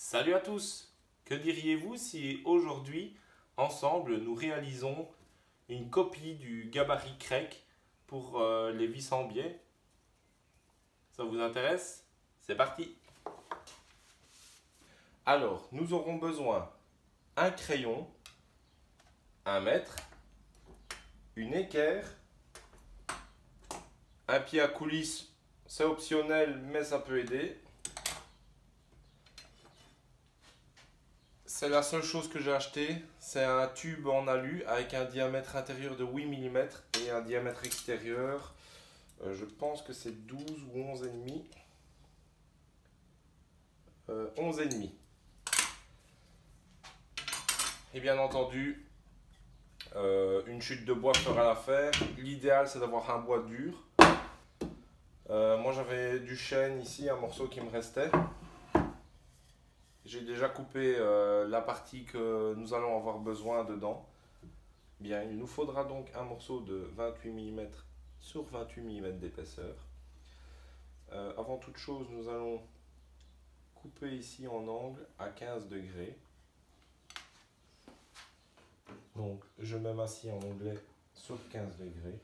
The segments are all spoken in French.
Salut à tous! Que diriez-vous si aujourd'hui, ensemble, nous réalisons une copie du gabarit Craig pour les vis en biais? Ça vous intéresse? C'est parti! Alors, nous aurons besoin un crayon, un mètre, une équerre, un pied à coulisse, c'est optionnel mais ça peut aider. C'est la seule chose que j'ai acheté, c'est un tube en alu avec un diamètre intérieur de 8 mm et un diamètre extérieur, je pense que c'est 12 ou 11,5. 11,5. Et bien entendu, une chute de bois fera l'affaire. L'idéal c'est d'avoir un bois dur. Moi j'avais du chêne ici, un morceau qui me restait. J'ai déjà coupé la partie que nous allons avoir besoin dedans. Bien, il nous faudra donc un morceau de 28 mm sur 28 mm d'épaisseur. Avant toute chose, nous allons couper ici en angle à 15 degrés. Donc, je mets ma scie en onglet sur 15 degrés.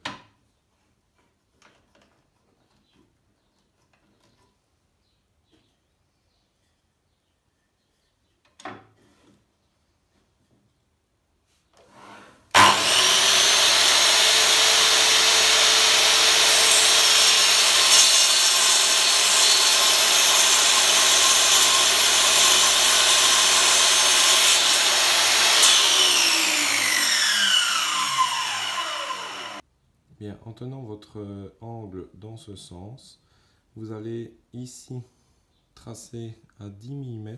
Bien, en tenant votre angle dans ce sens, vous allez ici tracer à 10 mm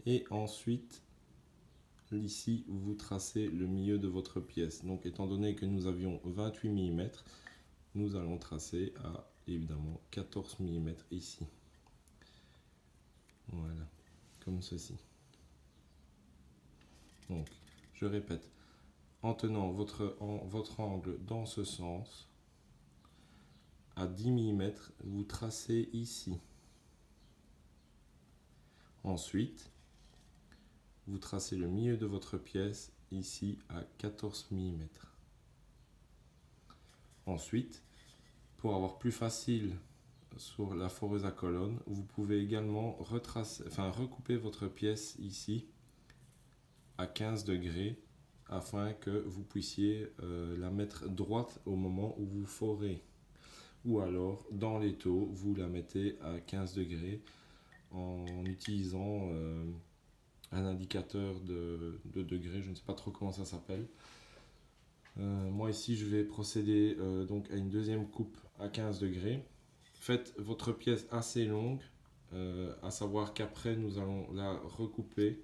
et ensuite ici vous tracez le milieu de votre pièce. Donc étant donné que nous avions 28 mm, nous allons tracer à évidemment 14 mm ici. Voilà, comme ceci. Donc je répète, en tenant votre angle dans ce sens, à 10 mm, vous tracez ici. Ensuite, vous tracez le milieu de votre pièce ici à 14 mm. Ensuite, pour avoir plus facile sur la foreuse à colonne, vous pouvez également recouper votre pièce ici à 15 degrés afin que vous puissiez la mettre droite au moment où vous forez. Ou alors, dans l'étau, vous la mettez à 15 degrés en utilisant un indicateur de degrés, je ne sais pas trop comment ça s'appelle. Moi ici, je vais procéder donc à une deuxième coupe à 15 degrés. Faites votre pièce assez longue, à savoir qu'après nous allons la recouper.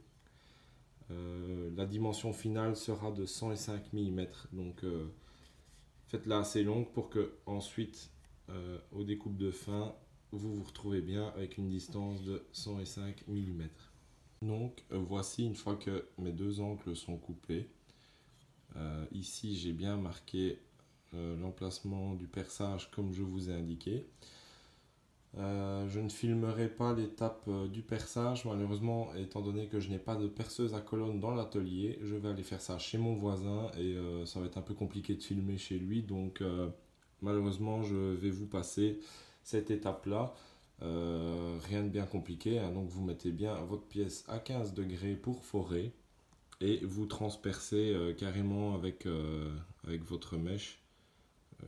La dimension finale sera de 105 mm, donc faites-la assez longue pour que ensuite, au découpe de fin, vous vous retrouvez bien avec une distance de 105 mm. Donc voici, une fois que mes deux angles sont coupés, ici j'ai bien marqué l'emplacement du perçage comme je vous ai indiqué. Je ne filmerai pas l'étape du perçage, malheureusement, étant donné que je n'ai pas de perceuse à colonne dans l'atelier. Je vais aller faire ça chez mon voisin et ça va être un peu compliqué de filmer chez lui, donc malheureusement je vais vous passer cette étape là. Rien de bien compliqué, hein. Donc vous mettez bien votre pièce à 15 degrés pour forer et vous transpercez carrément avec votre mèche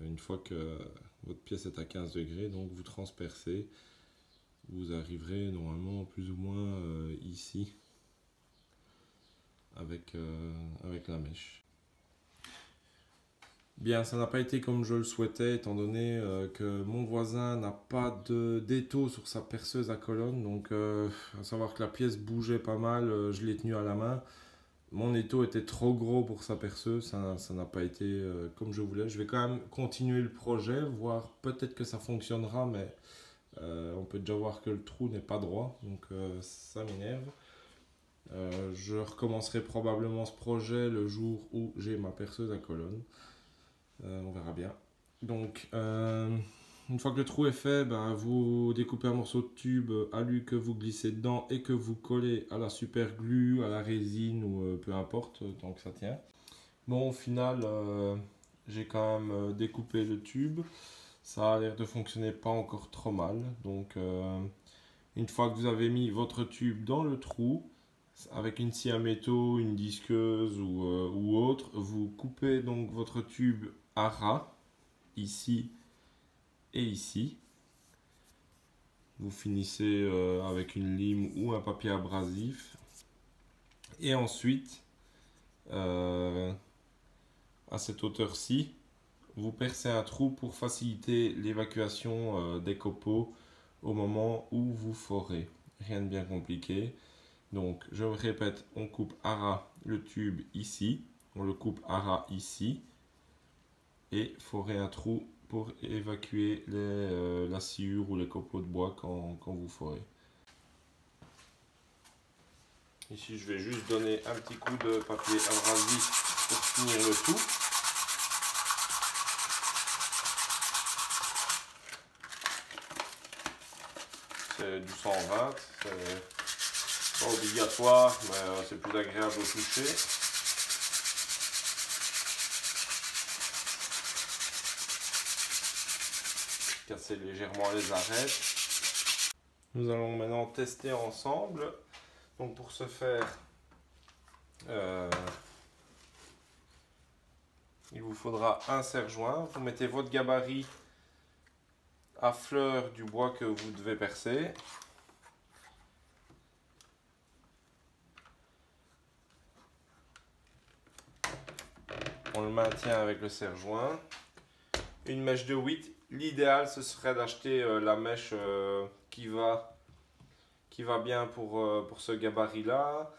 une fois que votre pièce est à 15 degrés, donc vous transpercez, vous arriverez normalement plus ou moins ici avec la mèche. Bien, ça n'a pas été comme je le souhaitais, étant donné que mon voisin n'a pas d'étau sur sa perceuse à colonne, donc à savoir que la pièce bougeait pas mal, je l'ai tenue à la main. Mon étau était trop gros pour sa perceuse, ça n'a pas été comme je voulais. Je vais quand même continuer le projet, voir peut-être que ça fonctionnera, mais on peut déjà voir que le trou n'est pas droit, donc ça m'énerve. Je recommencerai probablement ce projet le jour où j'ai ma perceuse à colonne. On verra bien. Donc Une fois que le trou est fait, vous découpez un morceau de tube alu que vous glissez dedans et que vous collez à la super glue, à la résine ou peu importe, tant que ça tient. Bon, au final, j'ai quand même découpé le tube. Ça a l'air de fonctionner pas encore trop mal. Donc, une fois que vous avez mis votre tube dans le trou, avec une scie à métaux, une disqueuse ou autre, vous coupez donc votre tube à ras, ici et ici. Vous finissez avec une lime ou un papier abrasif. Et ensuite, à cette hauteur-ci, vous percez un trou pour faciliter l'évacuation des copeaux au moment où vous forez. Rien de bien compliqué. Donc, je me répète, on coupe à ras le tube ici, on le coupe à ras ici, et forer un trou pour évacuer la sciure ou les copeaux de bois quand vous forez. Ici, je vais juste donner un petit coup de papier abrasif pour finir le tout. C'est du 120, c'est pas obligatoire, mais c'est plus agréable au toucher. Casser légèrement les arêtes. Nous allons maintenant tester ensemble. Donc pour ce faire, il vous faudra un serre-joint. Vous mettez votre gabarit à fleur du bois que vous devez percer. On le maintient avec le serre-joint. Une mèche de 8. L'idéal, ce serait d'acheter la mèche qui va bien pour ce gabarit-là.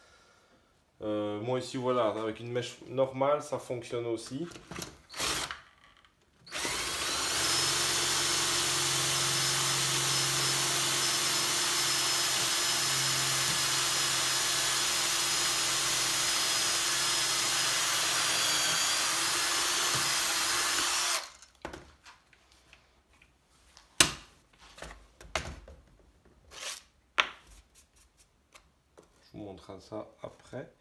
Moi ici, voilà, avec une mèche normale, ça fonctionne aussi. Je vous montrerai ça après.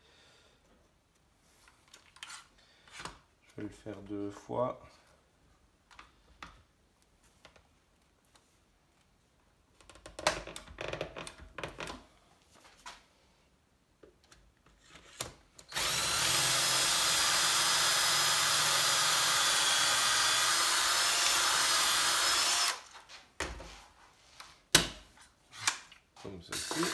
Je vais le faire 2 fois. Comme ceci.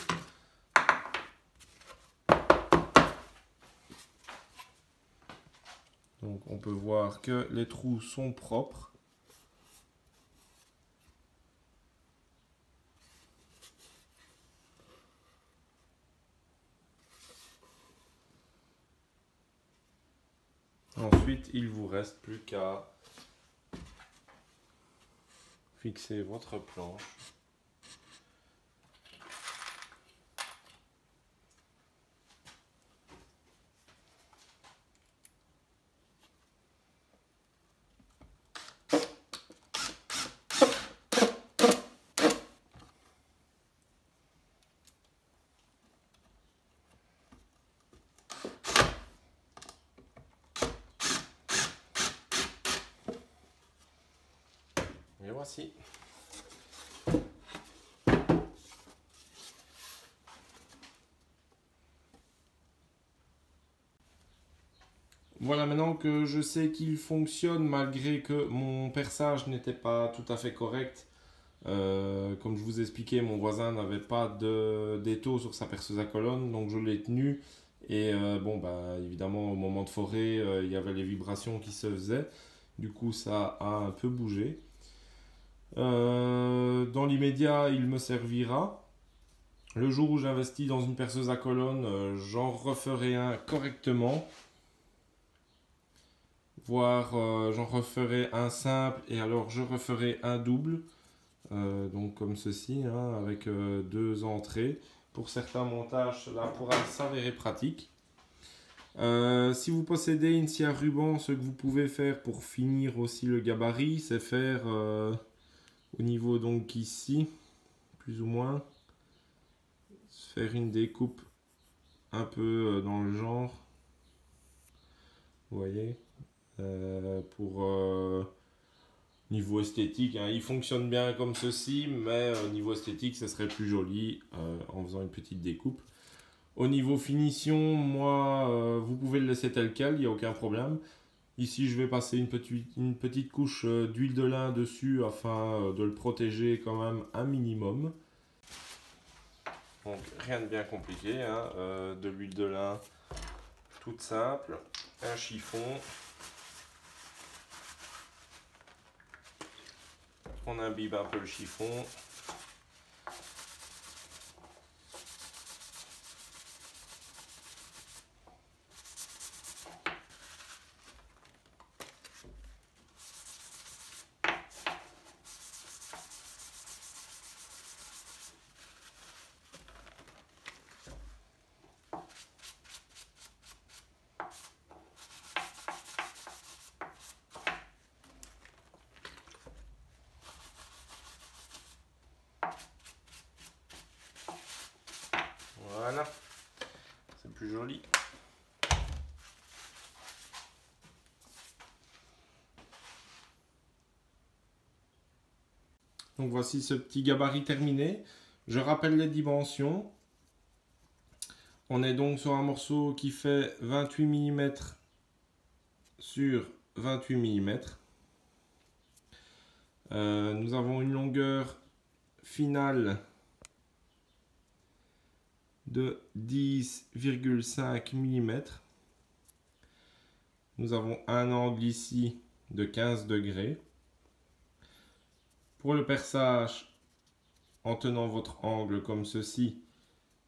Donc on peut voir que les trous sont propres. Ensuite, il vous reste plus qu'à fixer votre planche. Et voici. Voilà, maintenant que je sais qu'il fonctionne malgré que mon perçage n'était pas tout à fait correct. Comme je vous expliquais, mon voisin n'avait pas d'étau sur sa perceuse à colonne, donc je l'ai tenu. Et évidemment, au moment de forer, il y avait les vibrations qui se faisaient. Du coup, ça a un peu bougé. Dans l'immédiat, il me servira. Le jour où j'investis dans une perceuse à colonne, j'en referai un correctement. Voire j'en referai un simple et alors je referai un double. Donc comme ceci, hein, avec 2 entrées. Pour certains montages, cela pourra s'avérer pratique. Si vous possédez une scie à ruban, ce que vous pouvez faire pour finir aussi le gabarit, c'est faire Au niveau donc ici, plus ou moins, faire une découpe un peu dans le genre, vous voyez, pour niveau esthétique, hein, il fonctionne bien comme ceci, mais niveau esthétique, ça serait plus joli en faisant une petite découpe. Au niveau finition, moi, vous pouvez le laisser tel quel, il n'y a aucun problème. Ici, je vais passer une petite couche d'huile de lin dessus afin de le protéger quand même un minimum. Donc, rien de bien compliqué, hein, de l'huile de lin toute simple, un chiffon. On imbibe un peu le chiffon. Voilà, c'est plus joli. Donc voici ce petit gabarit terminé. Je rappelle les dimensions. On est donc sur un morceau qui fait 28 mm sur 28 mm. Nous avons une longueur finale de 10,5 mm. Nous avons un angle ici de 15 degrés. Pour le perçage, en tenant votre angle comme ceci,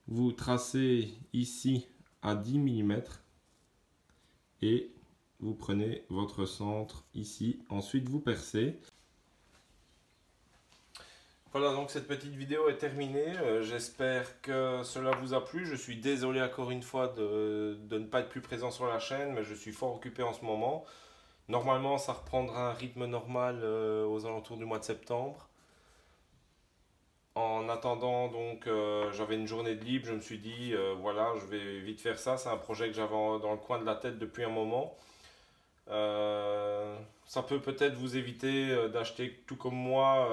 vous tracez ici à 10 mm et vous prenez votre centre ici. Ensuite, vous percez. Voilà, donc cette petite vidéo est terminée. J'espère que cela vous a plu. Je suis désolé encore une fois de ne pas être plus présent sur la chaîne, mais je suis fort occupé en ce moment. Normalement, ça reprendra un rythme normal aux alentours du mois de septembre. En attendant, donc, j'avais une journée de libre. Je me suis dit, voilà, je vais vite faire ça. C'est un projet que j'avais dans le coin de la tête depuis un moment. Ça peut peut-être vous éviter d'acheter, tout comme moi,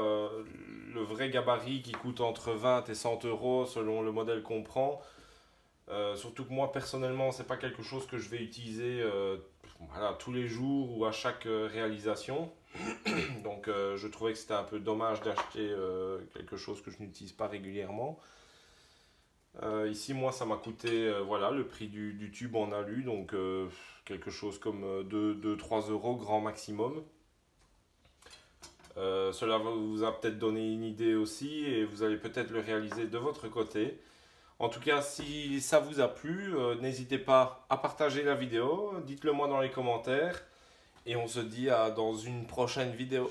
le vrai gabarit qui coûte entre 20 et 100 € selon le modèle qu'on prend. Surtout que moi, personnellement, c'est pas quelque chose que je vais utiliser voilà, tous les jours ou à chaque réalisation. Donc je trouvais que c'était un peu dommage d'acheter quelque chose que je n'utilise pas régulièrement. Ici, moi, ça m'a coûté voilà, le prix du tube en alu, donc quelque chose comme 2-3 € grand maximum. Cela vous a peut-être donné une idée aussi et vous allez peut-être le réaliser de votre côté. En tout cas, si ça vous a plu, n'hésitez pas à partager la vidéo, dites-le moi dans les commentaires et on se dit dans une prochaine vidéo.